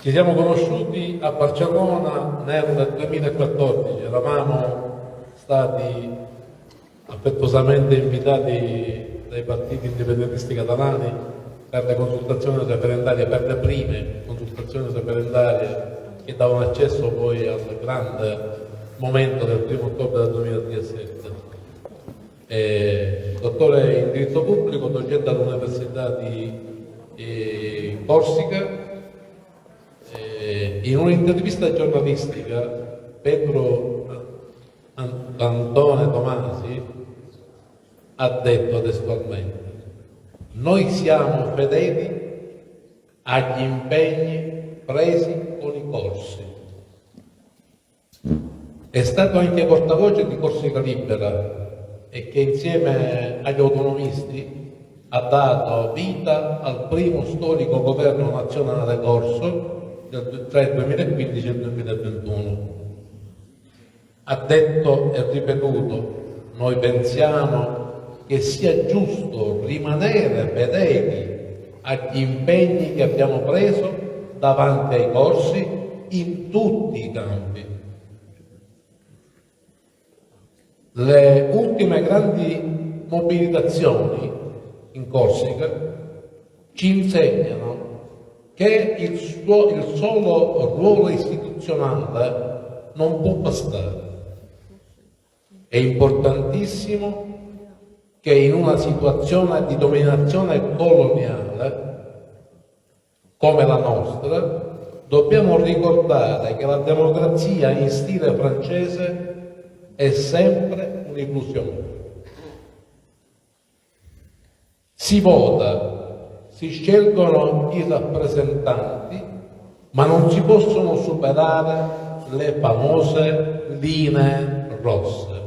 Ci siamo conosciuti a Barcellona nel 2014, eravamo stati affettuosamente invitati dai partiti indipendentisti catalani per le consultazioni referendarie, per le prime consultazioni referendarie che davano accesso poi al grande momento del 1° ottobre del 2017. Dottore in diritto pubblico, docente all'Università di Corsica. In un'intervista giornalistica Pedro Antone Tomasi ha detto testualmente: noi siamo fedeli agli impegni presi con i corsi. È stato anche portavoce di Corsica Libera e che insieme agli autonomisti ha dato vita al primo storico governo nazionale corso tra il 2015 e il 2021. Ha detto e ripetuto: noi pensiamo che sia giusto rimanere fedeli agli impegni che abbiamo preso davanti ai corsi in tutti i campi. Le ultime grandi mobilitazioni in Corsica ci insegnano che il solo ruolo istituzionale non può bastare. È importantissimo che in una situazione di dominazione coloniale come la nostra dobbiamo ricordare che la democrazia in stile francese è sempre un'illusione. Si vota, si scelgono i rappresentanti, ma non si possono superare le famose linee rosse.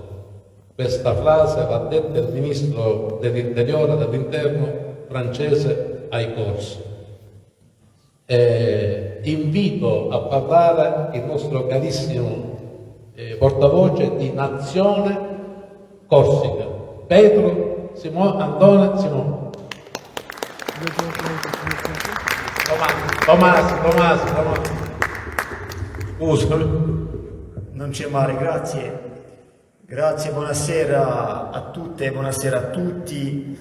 Questa frase l'ha detta il ministro dell'interno francese ai corsi. Invito a parlare il nostro carissimo portavoce di Nazione Corsica, Pedro Antone Simone. Tomasi. Scusami. Non c'è male, grazie. Grazie, buonasera a tutte e buonasera a tutti.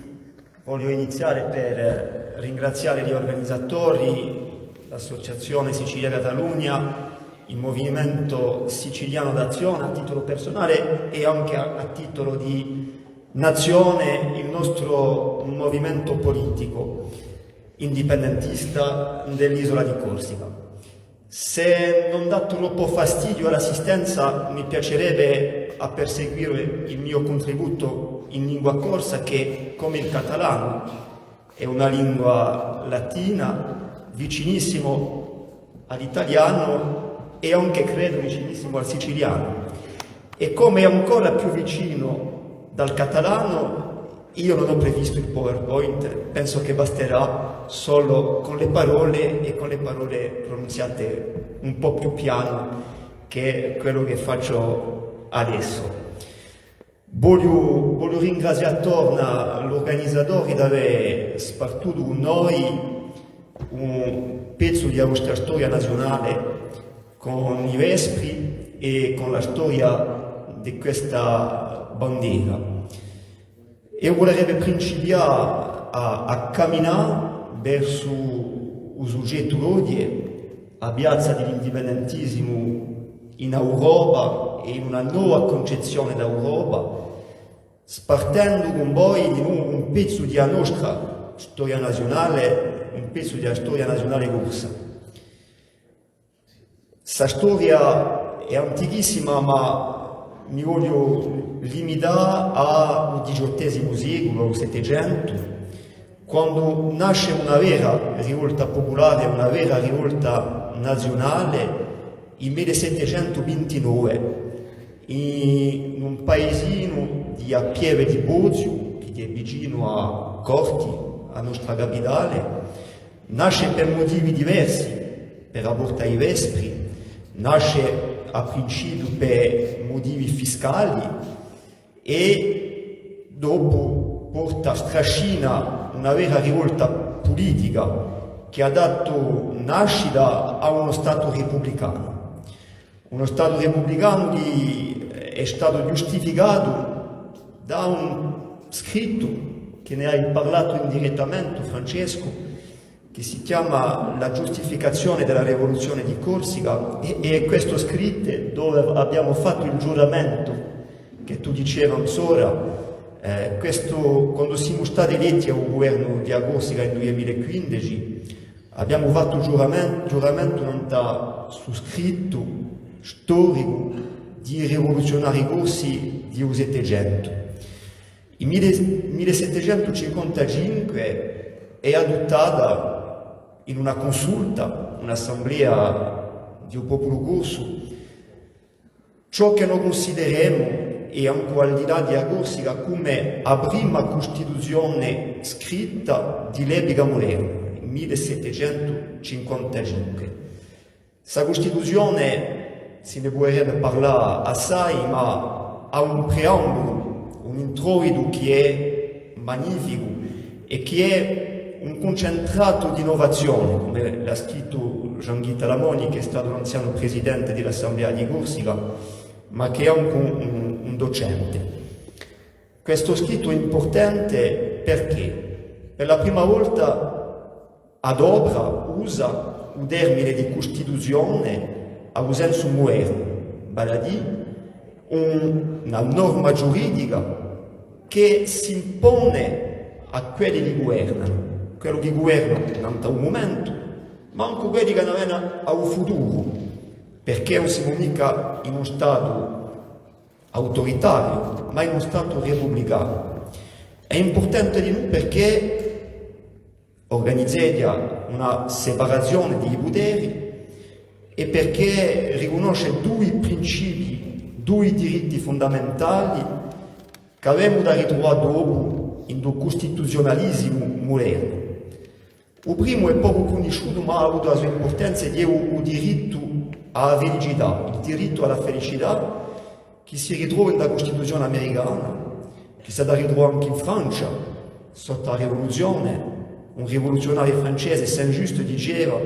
Voglio iniziare per ringraziare gli organizzatori, l'Associazione Sicilia Catalunya, il Movimento Siciliano d'Azione a titolo personale e anche a titolo di nazione, il nostro movimento politico indipendentista dell'isola di Corsica. Se non dà troppo fastidio all'assistenza, mi piacerebbe a perseguire il mio contributo in lingua corsa, che come il catalano è una lingua latina, vicinissimo all'italiano e anche credo vicinissimo al siciliano, e come è ancora più vicino dal catalano. Io non ho previsto il PowerPoint, penso che basterà solo con le parole e con le parole pronunziate un po' più piano, che è quello che faccio adesso. Voglio ringraziare torna l'organizzatore di aver spartito con noi un pezzo della nostra storia nazionale con i Vespri e con la storia di questa bandiera. Io vorrei principiare a camminare verso il soggetto d'oggi, a piazza dell'indipendentismo in Europa e in una nuova concezione d'Europa, spartendo con voi di nuovo un pezzo della nostra storia nazionale, un pezzo della storia nazionale corsa. Questa storia è antichissima, ma mi voglio limitare al XVIII secolo, al Settecento, quando nasce una vera rivolta popolare, una vera rivolta nazionale, il 1729, in un paesino di Appieve di Bozio, che è vicino a Corti, la nostra capitale. Nasce per motivi diversi, per apportare i Vespri, nasce a principio per motivi fiscali e dopo strascina una vera rivolta politica che ha dato nascita a uno Stato repubblicano. Uno Stato repubblicano che è stato giustificato da un scritto che ne hai parlato indirettamente, Francesco, che si chiama La giustificazione della rivoluzione di Corsica, e questo scritto dove abbiamo fatto il giuramento che tu dicevi ancora, quando siamo stati eletti al governo di Corsica nel 2015, abbiamo fatto un giuramento non da su scritto storico di rivoluzionari corsi di 1700. Il 1755 è adottata in una consulta, un'assemblea di un popolo corso, ciò che noi consideriamo, e anche al di là di Corsica, come la prima Costituzione scritta di l'epoca moderna, 1755. Questa Costituzione se ne vorrebbe parlare assai, ma ha un preambolo, un introito che è magnifico e che è un concentrato di innovazione, come l'ha scritto Jean-Guy Talamoni, che è stato l'anziano presidente dell'Assemblea di Corsica, ma che è anche un docente. Questo scritto è importante perché per la prima volta adopera, usa un termine di Costituzione a un senso moderno, vale a dire una norma giuridica che si impone a quelli che governano, quello che governa non da un momento, ma anche quelli che vanno a un futuro, perché non siamo mica in uno Stato autoritario, ma in uno Stato repubblicano. È importante di noi perché organizza una separazione dei poteri e perché riconosce due principi, due diritti fondamentali che abbiamo da ritrovare dopo in un costituzionalismo moderno. Il primo è poco conosciuto, ma ha avuto la sua importanza, ed è il diritto alla felicità, il diritto alla felicità che si ritrova nella Costituzione americana, che si è da ritrovare anche in Francia, sotto la rivoluzione. Un rivoluzionario francese, Saint-Just, diceva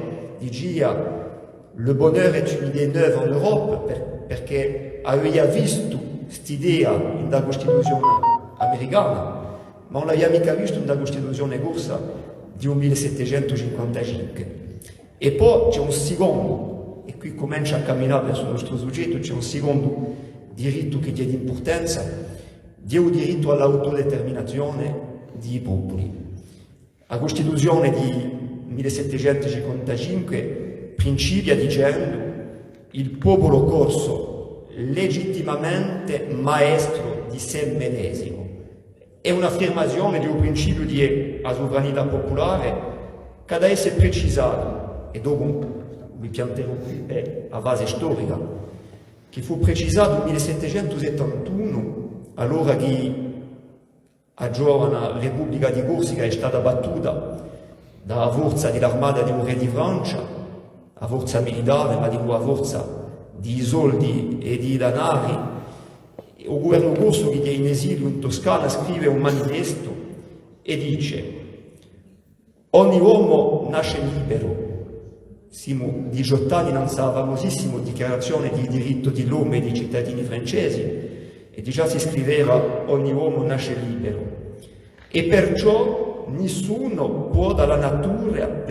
le bonheur est une idée neuve en Europe, perché aveva visto quest'idea nella Costituzione americana, ma non l'aveva mica visto nella Costituzione corsa di 1755. E poi c'è un secondo, e qui comincia a camminare verso il nostro soggetto, c'è un secondo diritto che è di importanza, è il diritto all'autodeterminazione dei popoli. La Costituzione di 1755 principia dicendo: il popolo corso legittimamente maestro di sé medesimo. È un'affermazione di un principio di sovranità popolare che deve essere precisato, e dopo vi pianterò qui a base storica, che fu precisato nel 1771, allora che la giovane Repubblica di Corsica è stata battuta dalla forza dell'armata di un re di Francia, la forza militare, ma di una forza di soldi e di danari. Il governo corso, che è in esilio in Toscana, scrive un manifesto e dice: ogni uomo nasce libero. Siamo 18 anni in questa famosissima dichiarazione di diritto dell'uomo e dei cittadini francesi, e già si scriveva ogni uomo nasce libero, e perciò nessuno può della natura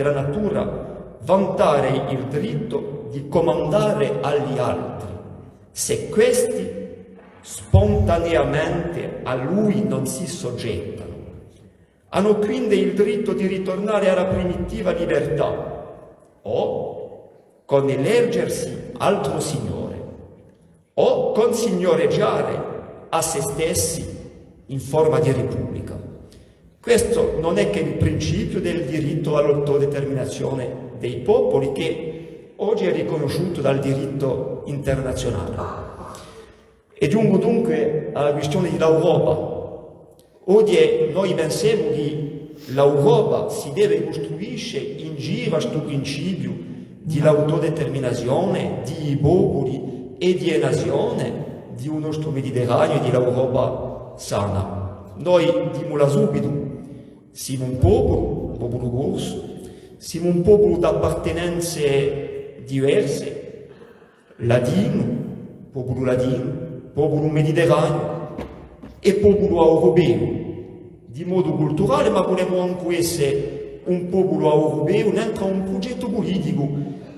vantare il diritto di comandare agli altri, se questi spontaneamente a lui non si soggettano. Hanno quindi il diritto di ritornare alla primitiva libertà, o con eleggersi altro signore, o con signoreggiare a se stessi in forma di repubblica. Questo non è che il principio del diritto all'autodeterminazione dei popoli, che oggi è riconosciuto dal diritto internazionale. E giungo dunque alla questione dell'Europa. Oggi noi pensiamo che l'Europa si deve costruire in giro a questo principio di l'autodeterminazione di popoli e di nazioni, di un nostro Mediterraneo e di l'Europa sana. Noi diciamo subito, siamo un popolo corso, siamo un popolo di appartenenze diverse, popolo mediterraneo e popolo europeo, di modo culturale, ma vogliamo anche essere un popolo europeo dentro un progetto politico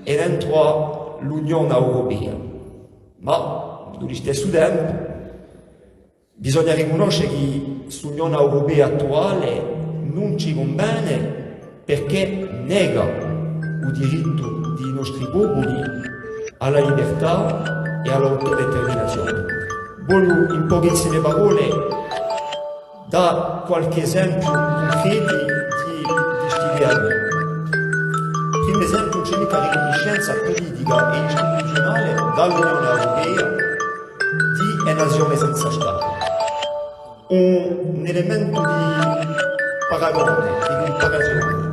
e dentro l'Unione Europea. Ma, allo stesso tempo, bisogna riconoscere che l'Unione Europea attuale non ci conviene perché nega il diritto dei nostri popoli alla libertà e all'autodeterminazione. Voglio in pochissime parole dare qualche esempio concreto di questi verbi. Primo esempio c'è la riconoscenza politica e istituzionale dall'Unione Europea di una nazione senza Stato. Un elemento di paragone, di comparazione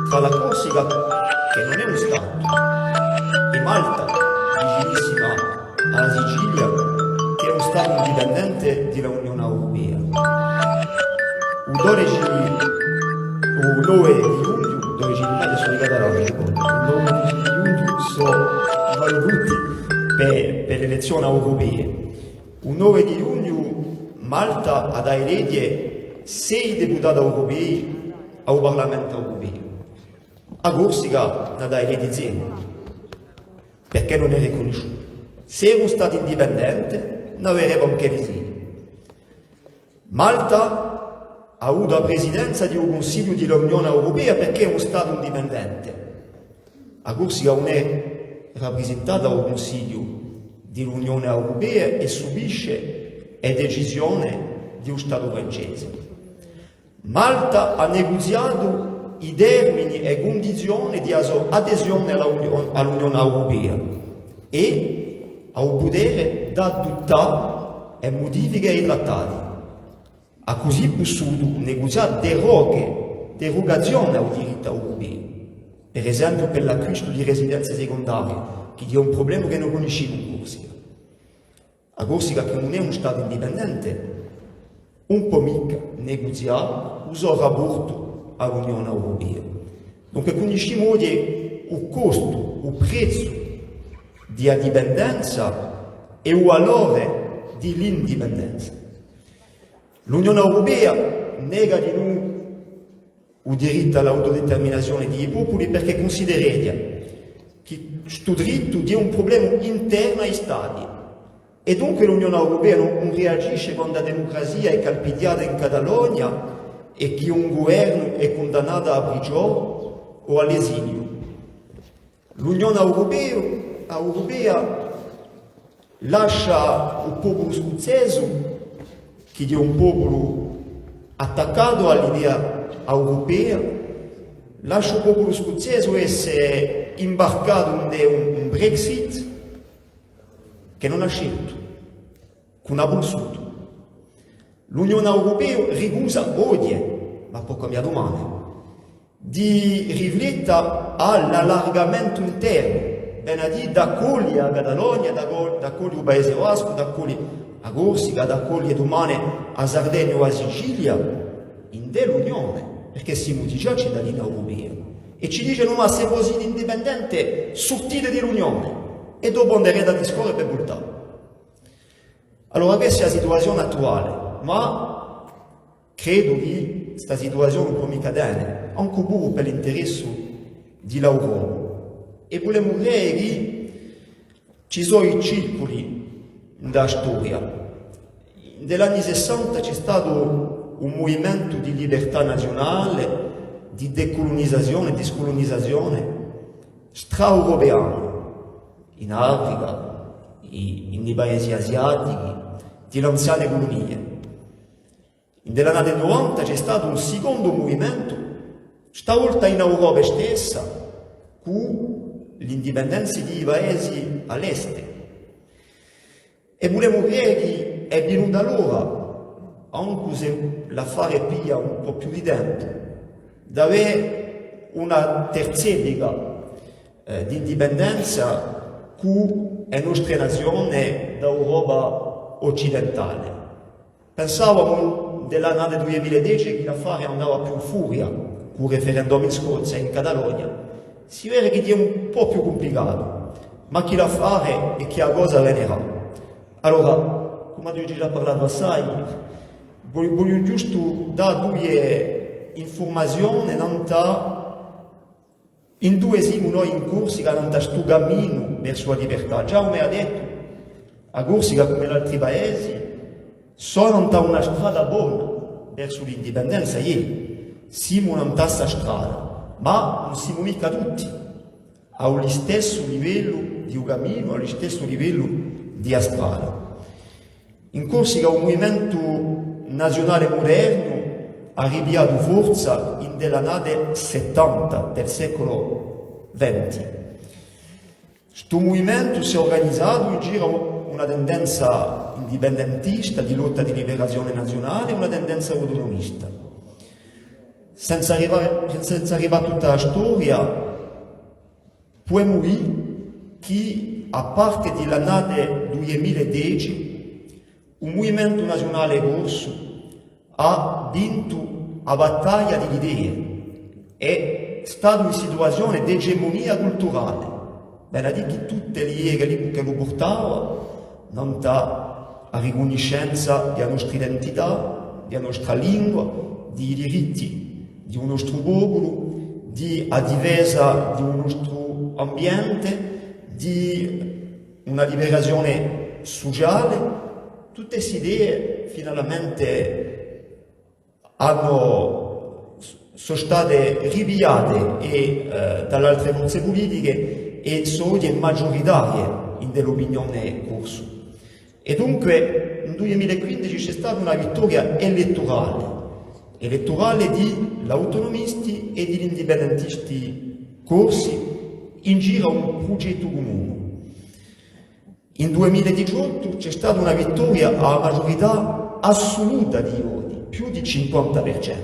tra la Corsica, che non è uno Stato, e Malta, vicinissima alla Sicilia, che è uno Stato indipendente dell'Unione Europea. Il 9 di luglio, 12 di maggio sono legata alla il 9 di luglio sono valuti per le elezioni europee. Il 9 di luglio Malta ha eletto 6 deputati europei al Parlamento europeo. A Corsica ne ha eletti 0, perché non è riconosciuto. Se era uno Stato indipendente, ne avrebbe anche visiti. Malta ha avuto la presidenza di un Consiglio dell'Unione Europea perché è uno Stato indipendente. A Corsica non è rappresentata al Consiglio dell'Unione Europea e subisce le decisioni di uno Stato francese. Malta ha negoziato i termini e condizioni di adesione all'Unione Europea e ha il potere di adottare e modificare i trattati. Ha così potuto negoziare derogazioni al diritto europeo, per esempio per l'acquisto di residenze secondarie, che è un problema che non conosciamo in Corsica. A Corsica, che non è uno Stato indipendente, un po' mica negoziare il rapporto all'Unione Europea. Dunque conosciamo oggi il costo, il prezzo di dipendenza e il valore dell'indipendenza. L'Unione Europea nega di noi il diritto all'autodeterminazione dei popoli perché considera che questo diritto è un problema interno ai Stati e dunque l'Unione Europea non reagisce quando la democrazia è calpestata in Catalogna e che un governo è condannato a prigione o all'esilio. L'Unione Europea lascia il popolo scozzese, che è un popolo attaccato all'idea europea, lascia il popolo scozzese essere imbarcato in un Brexit che non ha scelto, che non ha voluto. L'Unione Europea ricusa oggi, ma può cambiare domani, di riflettere all'allargamento interno, ben a dire da Colli a Catalogna, da Colli al Paese Basco, da Colli a Corsica, da Colli domani a Sardegna o a Sicilia, in dell'Unione, perché siamo già cittadini europei. E ci dice ma se così indipendente, sortite dell'Unione, e dopo andrete a discorrere per portare. Allora questa è la situazione attuale, ma credo che questa situazione non può mica bene, anche più per l'interesse dell'Europa. E vogliamo dire che ci sono i circoli della storia. Negli anni 60 c'è stato un movimento di libertà nazionale, di decolonizzazione e discolonizzazione straeuropeano, in Africa, nei paesi asiatici, di anziane colonie. Negli anni 90 c'è stato un secondo movimento, stavolta in Europa stessa, con l'indipendenza dei paesi all'est. E vogliamo dire che è venuta l'ora, anche se l'affare piglia un po' più di tempo, di avere una terzietà di indipendenza con le nostre nazioni d'Europa occidentale. Pensavamo dell'anno 2010 che l'affare andava più in furia, con il referendum in Scozia e in Catalogna, si vede che è un po' più complicato, ma chi la fare e chi la cosa venerà. Allora, come ho già parlato assai, voglio giusto dare due informazioni, in due siamo noi in Corsica, non sta sto cammino verso la libertà. Già come ha detto, a Corsica come in altri paesi, sono una strada buona verso l'indipendenza, siamo una tassa strada, ma non siamo mica tutti allo stesso livello di un cammino, allo stesso livello di una strada. In Corsica un movimento nazionale moderno ha ripiato forza in della nate 70 del secolo XX. Questo movimento si è organizzato in giro una tendenza indipendentista di lotta di liberazione nazionale e una tendenza autonomista. Senza arrivare a tutta la storia, possiamo dire che a parte dell'annata 2010 un movimento nazionale corso ha vinto la battaglia delle idee, è stato in situazione di egemonia culturale, vale a dire che tutte le idee che lo portavano non dà a riconoscenza della nostra identità, della nostra lingua, dei diritti di un nostro popolo, a difesa di un nostro ambiente, di una liberazione sociale. Tutte queste idee finalmente sono state ripiate dalle altre forze politiche e sono maggioritarie dell'opinione corso. E dunque nel 2015 c'è stata una vittoria elettorale di autonomisti e degli indipendentisti corsi in giro a un progetto comune. In 2018 c'è stata una vittoria a maggiorità assoluta di voti, più di 50%.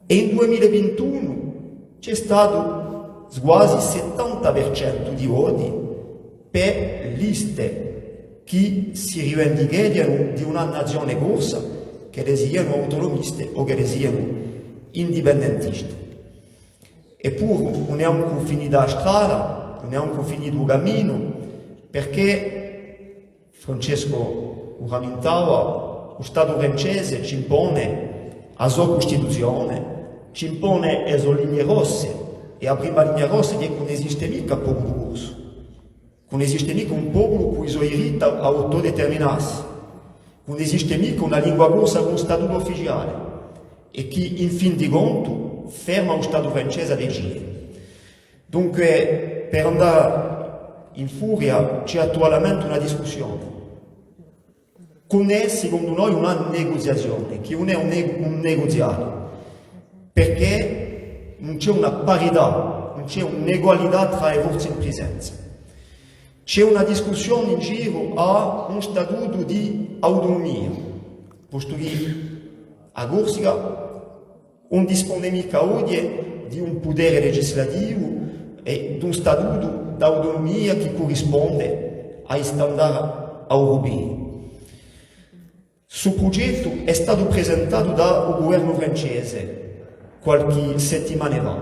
E in 2021 c'è stato quasi 70% di voti per liste che si rivendicano di una nazione corsa, che le siano autonomiste o che le siano indipendentiste. Eppure non è ancora finita la strada, non è ancora finito il cammino, perché Francesco lo rammentava, lo Stato francese ci impone la sua Costituzione, ci impone le sue linee rosse, e la prima linea rossa è che non esiste mica popolo corso, non esiste mica un popolo con i suoi diritti a autodeterminarsi, non esiste mica una lingua corsa con un statuto ufficiale e che in fin di conto ferma lo Stato francese a decidere. Dunque, per andare in furia c'è attualmente una discussione. Non è secondo noi una negoziazione, che non è un negoziato, perché non c'è una parità, non c'è un'egualità tra le forze in presenza. C'è una discussione in giro a un statuto di autonomia, posto che a Corsica non dispone mica oggi di un potere legislativo e di un statuto d'autonomia che corrisponde ai standard europei. Questo progetto è stato presentato dal governo francese qualche settimana fa.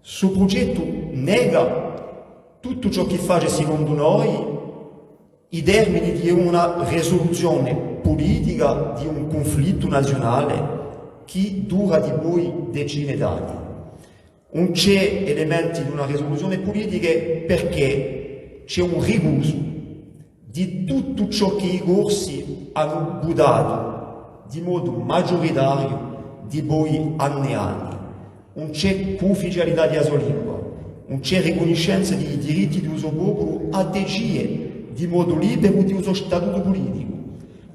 Questo progetto nega tutto ciò che fa, secondo noi, i termini di una risoluzione politica di un conflitto nazionale che dura di poi decine d'anni. Non c'è elementi di una risoluzione politica perché c'è un ribuso di tutto ciò che i corsi hanno buttato di modo maggioritario di poi anni e anni. Non c'è ufficialità di sua lingua, non c'è riconoscenza dei diritti di uso popolo a decidere di modo libero di uso statuto politico,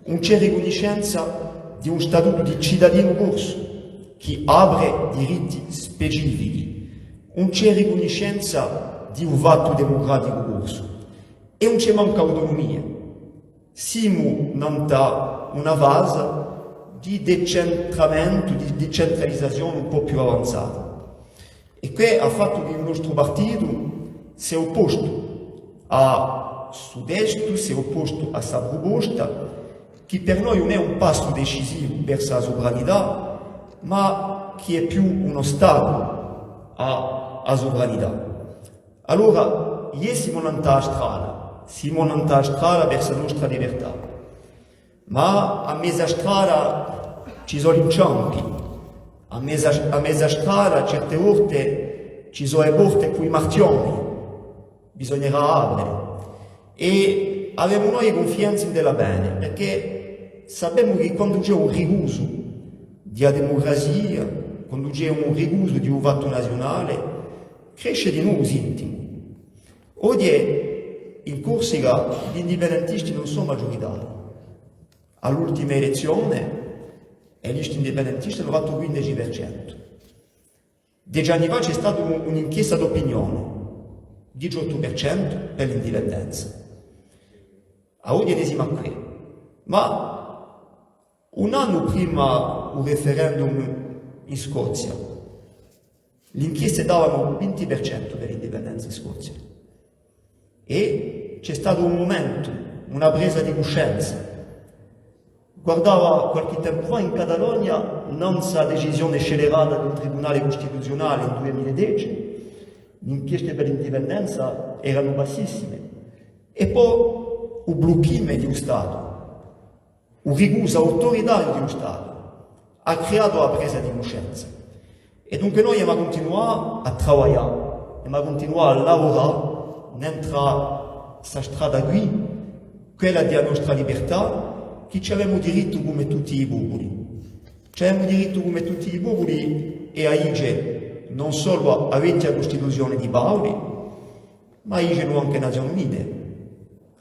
non c'è riconoscenza di un statuto di cittadino corso che apre diritti specifici, non c'è riconoscenza di un fatto democratico corso e non c'è manca autonomia. Siamo in una fase di decentramento, di decentralizzazione un po' più avanzata. E questo ha fatto che il nostro partito si è opposto a sud-est, si è opposto a questa proposta, che per noi non è un passo decisivo verso la sovranità, ma che è più uno Stato a sovranità. Allora, siamo nella strada verso la nostra libertà, ma a mezza strada ci sono inciampi, a mezza strada certe volte ci sono le porte con i martioni, bisognerà aprire. E abbiamo noi confidenza della bene, perché sappiamo che quando c'è un riguso di democrazia, quando c'è un riguso di un fatto nazionale, cresce di nuovo intimo. Oggi in Corsica gli indipendentisti non sono maggioritari. All'ultima elezione gli indipendentisti hanno fatto il 15%. 10 anni fa c'è stata un'inchiesta d'opinione, 18% per l'indipendenza. A oggi siamo qui. Ma un anno prima un referendum in Scozia, le inchieste davano 20% per l'indipendenza in Scozia. E c'è stato un momento, una presa di coscienza. Guardava qualche tempo fa in Catalogna, non sa decisione scellerata del Tribunale Costituzionale in 2010, le inchieste per l'indipendenza erano bassissime. E poi un blocchino di un Stato, un riguso autoritario di un Stato, ha creato la presa di coscienza. E dunque noi dobbiamo continuare a lavorare, dobbiamo continuare a lavorare dentro questa strada qui, quella della nostra libertà, che ci abbiamo diritto come tutti i popoli. Ci abbiamo diritto come tutti i popoli e a IGE non solo a vecchia Costituzione di Paoli, ma a IGE anche Nazioni Unite.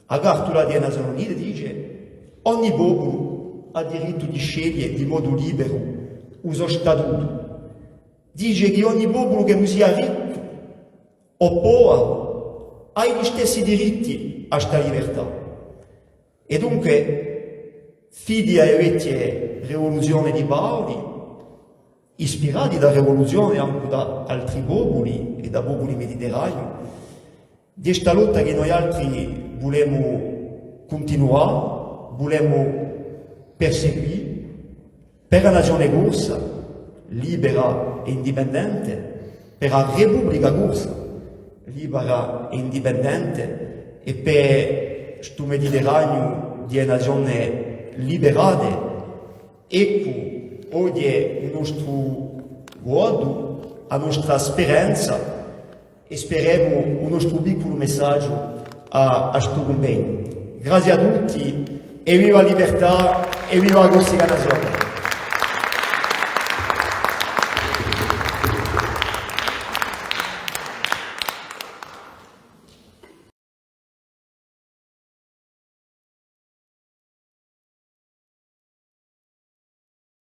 La cartola delle Nazioni Unite dice ogni popolo ha diritto di scegliere di modo libero il suo statuto. Dice che ogni popolo che non sia ricco o povero ha gli stessi diritti a questa libertà. E dunque, figli alle vecchie rivoluzioni di Paoli, ispirati da rivoluzioni anche da altri popoli e da popoli mediterranei, di questa lotta che noi altri vogliamo continuare, vogliamo perseguire per la nazione corsa, libera e indipendente, per la Repubblica corsa, libera e indipendente, e per questo Mediterraneo di nazione liberate. Ecco, oggi è il nostro guardo, la nostra speranza, e speriamo un nostro piccolo messaggio a questo convegno. Grazie a tutti e viva la libertà e viva la Corsica Nazione!